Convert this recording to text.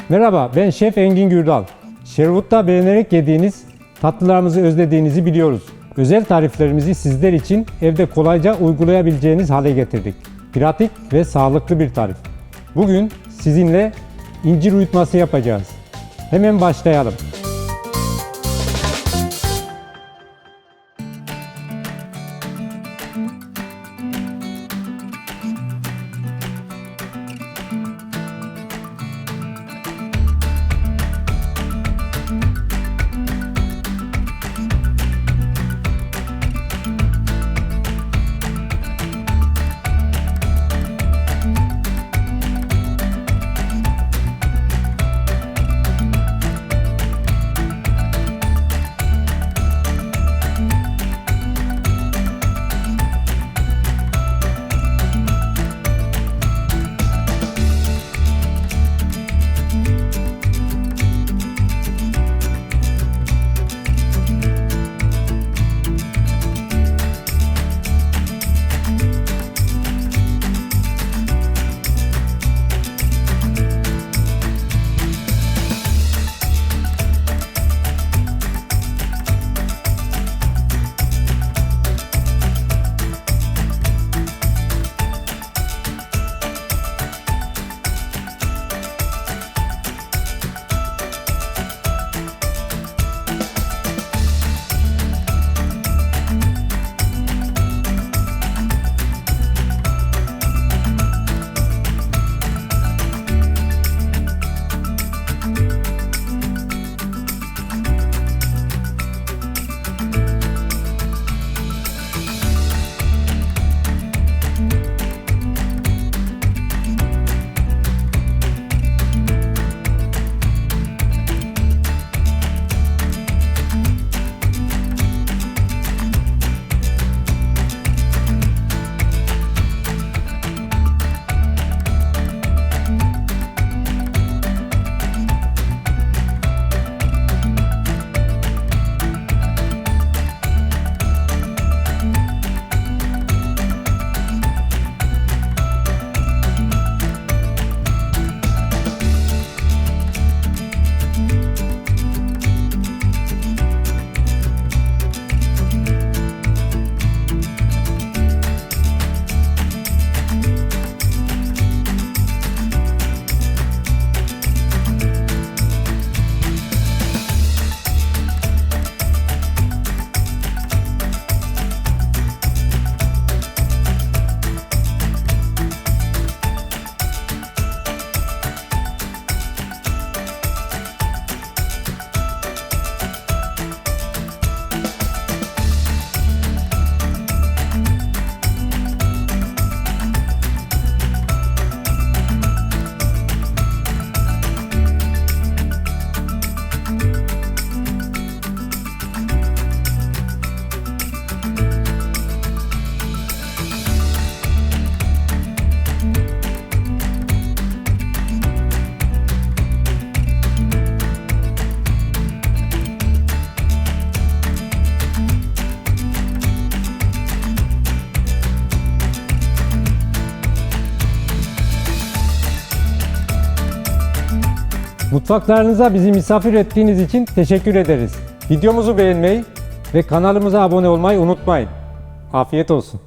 Merhaba, ben Şef Engin Gürdal. Sherwood'da beğenerek yediğiniz tatlılarımızı özlediğinizi biliyoruz. Özel tariflerimizi sizler için evde kolayca uygulayabileceğiniz hale getirdik. Pratik ve sağlıklı bir tarif. Bugün sizinle incir uyutması yapacağız. Hemen başlayalım. Mutfaklarınıza bizi misafir ettiğiniz için teşekkür ederiz. Videomuzu beğenmeyi ve kanalımıza abone olmayı unutmayın. Afiyet olsun.